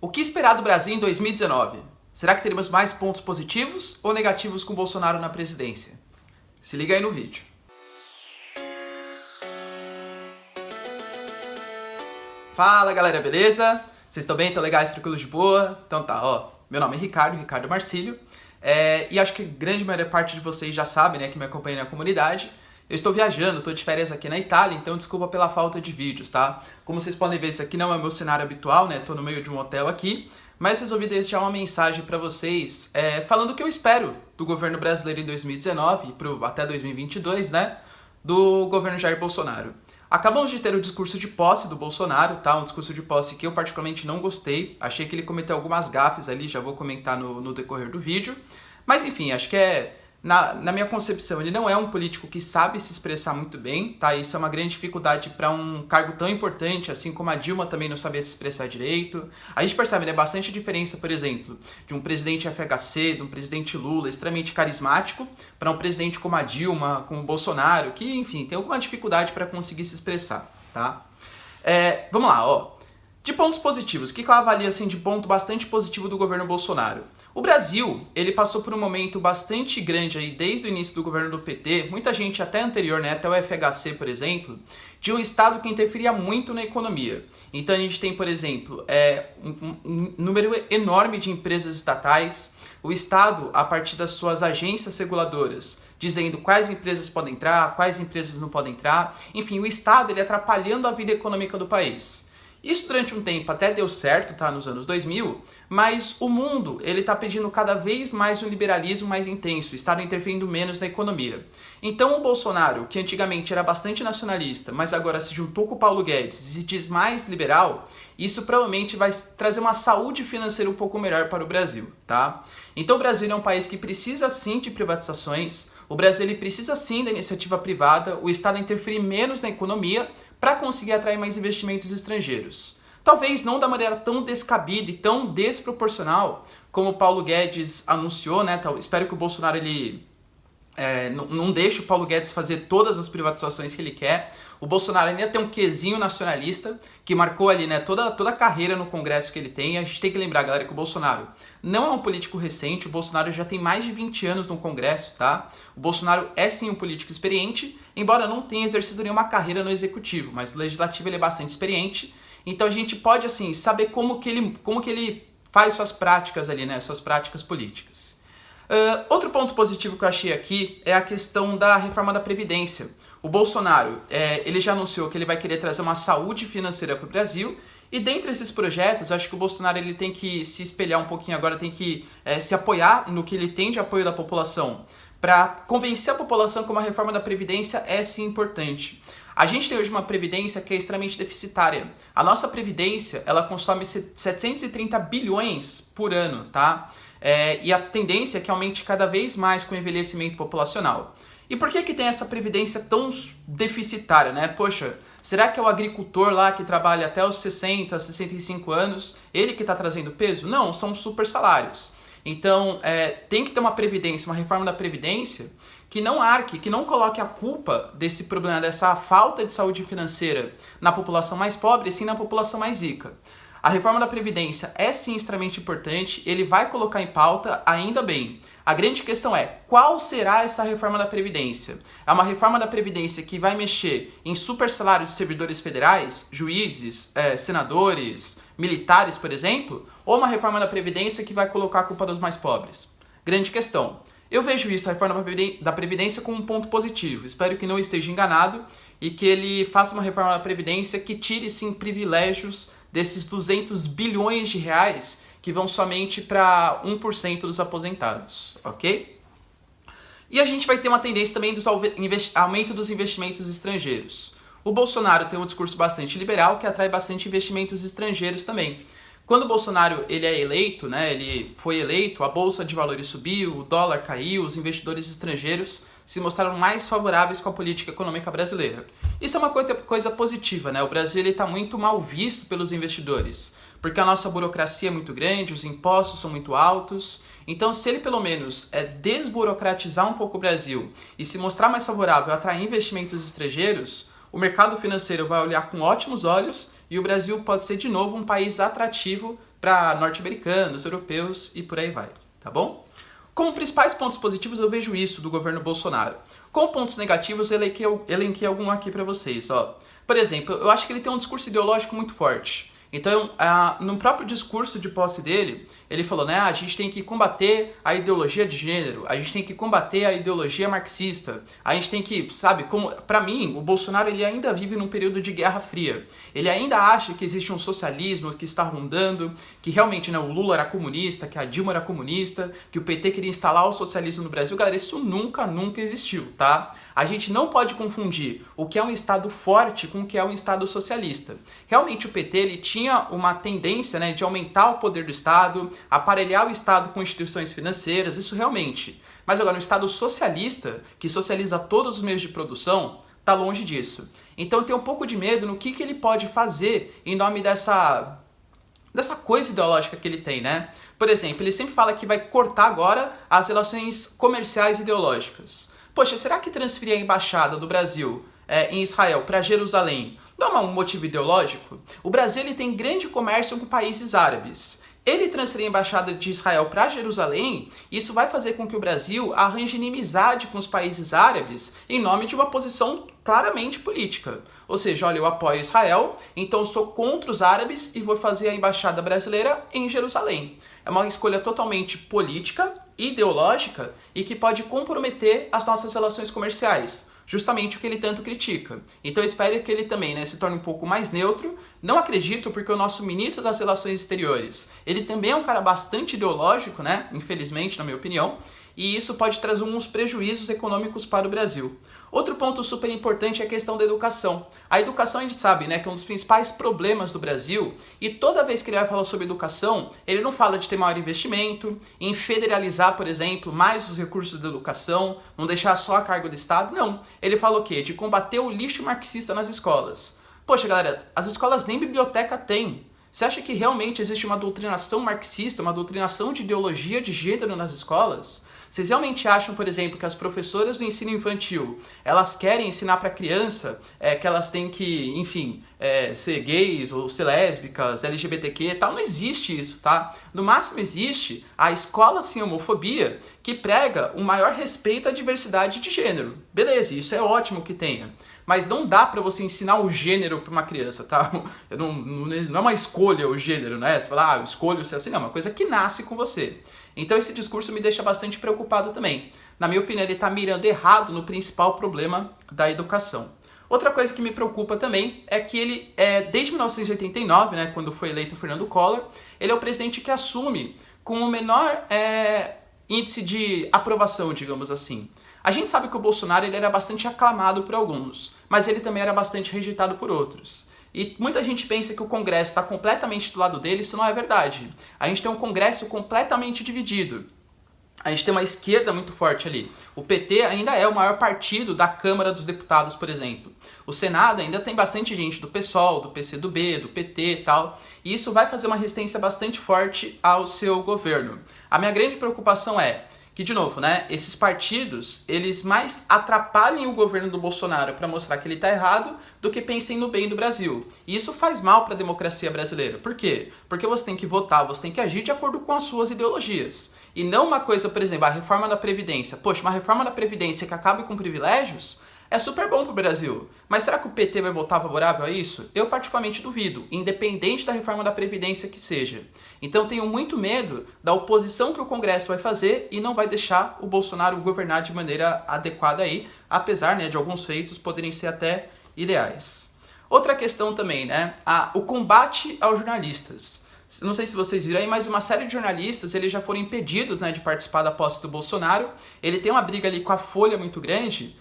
O que esperar do Brasil em 2019? Será que teremos mais pontos positivos ou negativos com Bolsonaro na presidência? Se liga aí no vídeo. Fala galera, beleza? Vocês estão bem? Estão legais? Tranquilos de boa? Então tá, ó. Meu nome é Ricardo Marcílio. E acho que grande parte de vocês já sabem, né, que me acompanham na comunidade. Eu estou viajando, estou de férias aqui na Itália, então desculpa pela falta de vídeos, tá? Como vocês podem ver, esse aqui não é o meu cenário habitual, né? Estou no meio de um hotel aqui, mas resolvi deixar uma mensagem para vocês falando o que eu espero do governo brasileiro em 2019 e até 2022, né? Do governo Jair Bolsonaro. Acabamos de ter o discurso de posse do Bolsonaro, tá? Um discurso de posse que eu particularmente não gostei. Achei que ele cometeu algumas gafes ali, já vou comentar no decorrer do vídeo. Mas enfim, acho que na minha concepção, ele não é um político que sabe se expressar muito bem, tá? Isso é uma grande dificuldade para um cargo tão importante, assim como a Dilma também não sabia se expressar direito. A gente percebe, né, bastante diferença, por exemplo, de um presidente FHC, de um presidente Lula, extremamente carismático, para um presidente como a Dilma, como o Bolsonaro, que, enfim, tem alguma dificuldade para conseguir se expressar, tá? Vamos lá, ó. De pontos positivos, o que eu avalio assim, de ponto bastante positivo do governo Bolsonaro? O Brasil, ele passou por um momento bastante grande aí, desde o início do governo do PT, muita gente até anterior, né, até o FHC, por exemplo, de um Estado que interferia muito na economia. Então a gente tem, por exemplo, um número enorme de empresas estatais, o Estado, a partir das suas agências reguladoras, dizendo quais empresas podem entrar, quais empresas não podem entrar, enfim, o Estado ele atrapalhando a vida econômica do país. Isso durante um tempo até deu certo, tá, nos anos 2000, mas o mundo ele está pedindo cada vez mais um liberalismo mais intenso, o Estado interferindo menos na economia. Então o Bolsonaro, que antigamente era bastante nacionalista, mas agora se juntou com o Paulo Guedes e se diz mais liberal, isso provavelmente vai trazer uma saúde financeira um pouco melhor para o Brasil, tá? Então o Brasil é um país que precisa sim de privatizações, o Brasil ele precisa sim da iniciativa privada, o Estado interferir menos na economia para conseguir atrair mais investimentos estrangeiros. Talvez não da maneira tão descabida e tão desproporcional como o Paulo Guedes anunciou, né? Espero que o Bolsonaro ele não deixe o Paulo Guedes fazer todas as privatizações que ele quer. O Bolsonaro ainda tem um quesinho nacionalista que marcou ali, né, toda a carreira no Congresso que ele tem. A gente tem que lembrar, galera, que o Bolsonaro não é um político recente, o Bolsonaro já tem mais de 20 anos no Congresso, tá? O Bolsonaro é sim um político experiente, embora não tenha exercido nenhuma carreira no Executivo, mas no Legislativo ele é bastante experiente. Então a gente pode, assim, saber como que ele faz suas práticas ali, né, suas práticas políticas. Outro ponto positivo que eu achei aqui é a questão da reforma da Previdência. O Bolsonaro, ele já anunciou que ele vai querer trazer uma saúde financeira para o Brasil, e dentre esses projetos, acho que o Bolsonaro ele tem que se espelhar um pouquinho agora, tem que se apoiar no que ele tem de apoio da população, para convencer a população que uma reforma da Previdência é sim importante. A gente tem hoje uma Previdência que é extremamente deficitária. A nossa Previdência, ela consome 730 bilhões por ano, tá? E a tendência é que aumente cada vez mais com o envelhecimento populacional. E por que tem essa previdência tão deficitária, né? Poxa, será que é o agricultor lá que trabalha até os 60, 65 anos, ele que está trazendo peso? Não, são super salários. Então, tem que ter uma previdência, uma reforma da previdência que não arque, que não coloque a culpa desse problema, dessa falta de saúde financeira na população mais pobre, e sim na população mais rica. A reforma da Previdência é sim extremamente importante, ele vai colocar em pauta, ainda bem. A grande questão é, qual será essa reforma da Previdência? É uma reforma da Previdência que vai mexer em super salários de servidores federais, juízes, senadores, militares, por exemplo? Ou uma reforma da Previdência que vai colocar a culpa dos mais pobres? Grande questão. Eu vejo isso, a reforma da Previdência, como um ponto positivo. Espero que não esteja enganado e que ele faça uma reforma da Previdência que tire, sim, privilégios desses 200 bilhões de reais que vão somente para 1% dos aposentados, ok? E a gente vai ter uma tendência também do aumento dos investimentos estrangeiros. O Bolsonaro tem um discurso bastante liberal que atrai bastante investimentos estrangeiros também. Quando o Bolsonaro ele é eleito, né, ele foi eleito, a bolsa de valores subiu, o dólar caiu, os investidores estrangeiros se mostraram mais favoráveis com a política econômica brasileira. Isso é uma coisa positiva, né? O Brasil está muito mal visto pelos investidores, porque a nossa burocracia é muito grande, os impostos são muito altos. Então, se ele pelo menos desburocratizar um pouco o Brasil e se mostrar mais favorável a atrair investimentos estrangeiros, o mercado financeiro vai olhar com ótimos olhos e o Brasil pode ser de novo um país atrativo para norte-americanos, europeus e por aí vai, tá bom? Como principais pontos positivos eu vejo isso do governo Bolsonaro. Com pontos negativos eu elenquei algum aqui para vocês, ó. Por exemplo, eu acho que ele tem um discurso ideológico muito forte. Então, no próprio discurso de posse dele, ele falou, né, a gente tem que combater a ideologia de gênero, a gente tem que combater a ideologia marxista, a gente tem que, sabe, como, pra mim, o Bolsonaro ele ainda vive num período de Guerra Fria. Ele ainda acha que existe um socialismo que está rondando, que realmente, né, o Lula era comunista, que a Dilma era comunista, que o PT queria instalar o socialismo no Brasil. Galera, isso nunca existiu, tá? A gente não pode confundir o que é um Estado forte com o que é um Estado socialista. Realmente o PT ele tinha uma tendência, né, de aumentar o poder do Estado, aparelhar o Estado com instituições financeiras, isso realmente. Mas agora, um Estado socialista, que socializa todos os meios de produção, está longe disso. Então eu tenho um pouco de medo no que ele pode fazer em nome dessa coisa ideológica que ele tem, né? Por exemplo, ele sempre fala que vai cortar agora as relações comerciais ideológicas. Poxa, será que transferir a embaixada do Brasil em Israel para Jerusalém não é um motivo ideológico? O Brasil ele tem grande comércio com países árabes. Ele transferir a embaixada de Israel para Jerusalém, isso vai fazer com que o Brasil arranje inimizade com os países árabes em nome de uma posição claramente política. Ou seja, olha, eu apoio Israel, então eu sou contra os árabes e vou fazer a embaixada brasileira em Jerusalém. É uma escolha totalmente política, ideológica e que pode comprometer as nossas relações comerciais. Justamente o que ele tanto critica. Então eu espero que ele também, né, se torne um pouco mais neutro. Não acredito, porque o nosso ministro das Relações Exteriores, ele também é um cara bastante ideológico, né, infelizmente, na minha opinião, e isso pode trazer uns prejuízos econômicos para o Brasil. Outro ponto super importante é a questão da educação. A educação a gente sabe, né, que é um dos principais problemas do Brasil, e toda vez que ele vai falar sobre educação, ele não fala de ter maior investimento, em federalizar, por exemplo, mais os recursos da educação, não deixar só a cargo do Estado, não. Ele fala o quê? De combater o lixo marxista nas escolas. Poxa, galera, as escolas nem biblioteca têm. Você acha que realmente existe uma doutrinação marxista, uma doutrinação de ideologia de gênero nas escolas? Vocês realmente acham, por exemplo, que as professoras do ensino infantil, elas querem ensinar para a criança que elas têm que, enfim, ser gays ou ser lésbicas, LGBTQ e tal? Não existe isso, tá? No máximo existe a escola sem homofobia, que prega o maior respeito à diversidade de gênero. Beleza, isso é ótimo que tenha. Mas não dá pra você ensinar o gênero pra uma criança, tá? Não é uma escolha o gênero, né? Você fala, eu escolho ser assim. Não, é uma coisa que nasce com você. Então esse discurso me deixa bastante preocupado também. Na minha opinião, ele tá mirando errado no principal problema da educação. Outra coisa que me preocupa também é que ele, desde 1989, né, quando foi eleito o Fernando Collor, ele é o presidente que assume com o menor índice de aprovação, digamos assim. A gente sabe que o Bolsonaro ele era bastante aclamado por alguns, mas ele também era bastante rejeitado por outros. E muita gente pensa que o Congresso está completamente do lado dele, isso não é verdade. A gente tem um Congresso completamente dividido. A gente tem uma esquerda muito forte ali. O PT ainda é o maior partido da Câmara dos Deputados, por exemplo. O Senado ainda tem bastante gente do PSOL, do PCdoB, do PT e tal. E isso vai fazer uma resistência bastante forte ao seu governo. A minha grande preocupação é que, de novo, né, esses partidos, eles mais atrapalhem o governo do Bolsonaro para mostrar que ele está errado do que pensem no bem do Brasil. E isso faz mal para a democracia brasileira. Por quê? Porque você tem que votar, você tem que agir de acordo com as suas ideologias. E não uma coisa, por exemplo, a reforma da Previdência. Poxa, uma reforma da Previdência que acabe com privilégios é super bom para o Brasil. Mas será que o PT vai votar favorável a isso? Eu particularmente duvido, independente da reforma da Previdência que seja. Então tenho muito medo da oposição que o Congresso vai fazer e não vai deixar o Bolsonaro governar de maneira adequada aí, apesar, né, de alguns feitos poderem ser até ideais. Outra questão também, né, o combate aos jornalistas. Não sei se vocês viram aí, mas uma série de jornalistas eles já foram impedidos, né, de participar da posse do Bolsonaro. Ele tem uma briga ali com a Folha muito grande,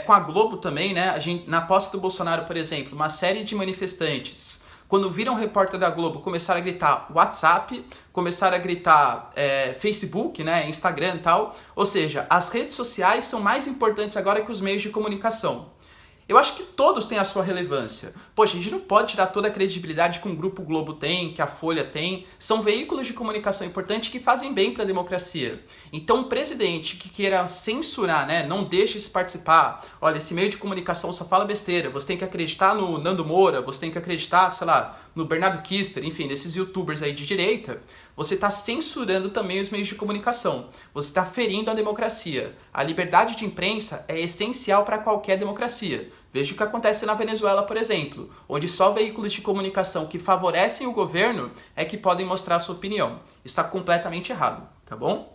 com a Globo também, né? Na posse do Bolsonaro, por exemplo, uma série de manifestantes, quando viram um repórter da Globo, começaram a gritar WhatsApp, começaram a gritar Facebook, né, Instagram e tal. Ou seja, as redes sociais são mais importantes agora que os meios de comunicação. Eu acho que todos têm a sua relevância. Poxa, a gente não pode tirar toda a credibilidade que um Grupo Globo tem, que a Folha tem. São veículos de comunicação importantes que fazem bem para a democracia. Então, um presidente que queira censurar, né, não deixe se participar. Olha, esse meio de comunicação só fala besteira. Você tem que acreditar no Nando Moura, você tem que acreditar, sei lá, no Bernardo Kister, enfim, desses youtubers aí de direita, você está censurando também os meios de comunicação. Você está ferindo a democracia. A liberdade de imprensa é essencial para qualquer democracia. Veja o que acontece na Venezuela, por exemplo, onde só veículos de comunicação que favorecem o governo é que podem mostrar a sua opinião. Isso está completamente errado, tá bom?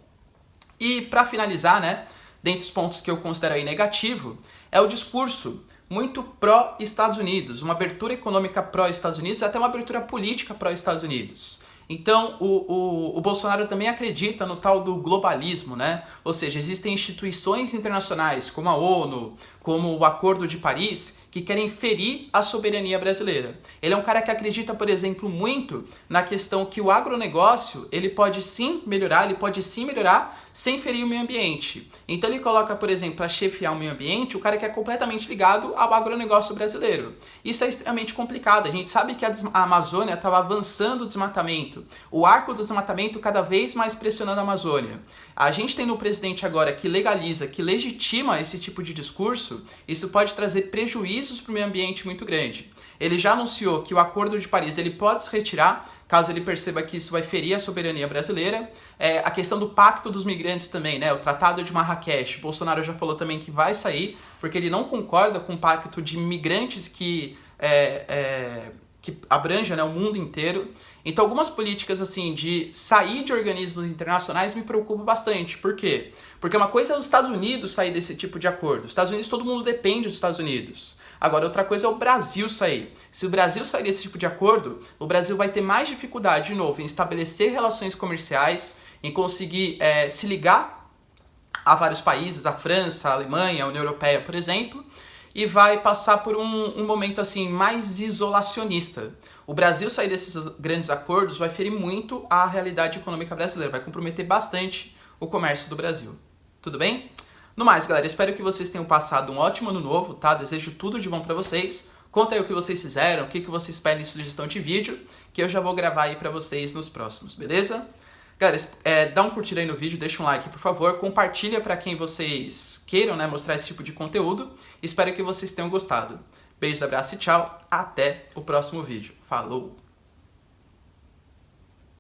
E para finalizar, né, dentre os pontos que eu considero aí negativo, é o discurso muito pró-Estados Unidos, uma abertura econômica pró-Estados Unidos, até uma abertura política pró-Estados Unidos. Então, o Bolsonaro também acredita no tal do globalismo, né? Ou seja, existem instituições internacionais, como a ONU, como o Acordo de Paris, que querem ferir a soberania brasileira. Ele é um cara que acredita, por exemplo, muito na questão que o agronegócio, ele pode sim melhorar sem ferir o meio ambiente. Então ele coloca, por exemplo, para chefiar o meio ambiente, o cara que é completamente ligado ao agronegócio brasileiro. Isso é extremamente complicado. A gente sabe que a Amazônia estava avançando o desmatamento, o arco do desmatamento cada vez mais pressionando a Amazônia. A gente tem no presidente agora que legaliza, que legitima esse tipo de discurso, isso pode trazer prejuízos para o meio ambiente muito grande. Ele já anunciou que o Acordo de Paris ele pode se retirar, caso ele perceba que isso vai ferir a soberania brasileira. A questão do Pacto dos Migrantes também, né? O Tratado de Marrakech, Bolsonaro já falou também que vai sair, porque ele não concorda com o pacto de migrantes que abranja, né, o mundo inteiro. Então algumas políticas assim de sair de organismos internacionais me preocupam bastante. Por quê? Porque uma coisa é os Estados Unidos sair desse tipo de acordo. Os Estados Unidos, todo mundo depende dos Estados Unidos. Agora, outra coisa é o Brasil sair. Se o Brasil sair desse tipo de acordo, o Brasil vai ter mais dificuldade, de novo, em estabelecer relações comerciais, em conseguir se ligar a vários países, a França, a Alemanha, a União Europeia, por exemplo, e vai passar por um momento assim mais isolacionista. O Brasil sair desses grandes acordos vai ferir muito a realidade econômica brasileira, vai comprometer bastante o comércio do Brasil. Tudo bem? No mais, galera, espero que vocês tenham passado um ótimo ano novo, tá? Desejo tudo de bom pra vocês. Conta aí o que vocês fizeram, o que vocês pedem em sugestão de vídeo, que eu já vou gravar aí pra vocês nos próximos, beleza? Galera, dá um curtir aí no vídeo, deixa um like, por favor. Compartilha pra quem vocês queiram, né, mostrar esse tipo de conteúdo. Espero que vocês tenham gostado. Beijos, abraço e tchau. Até o próximo vídeo. Falou!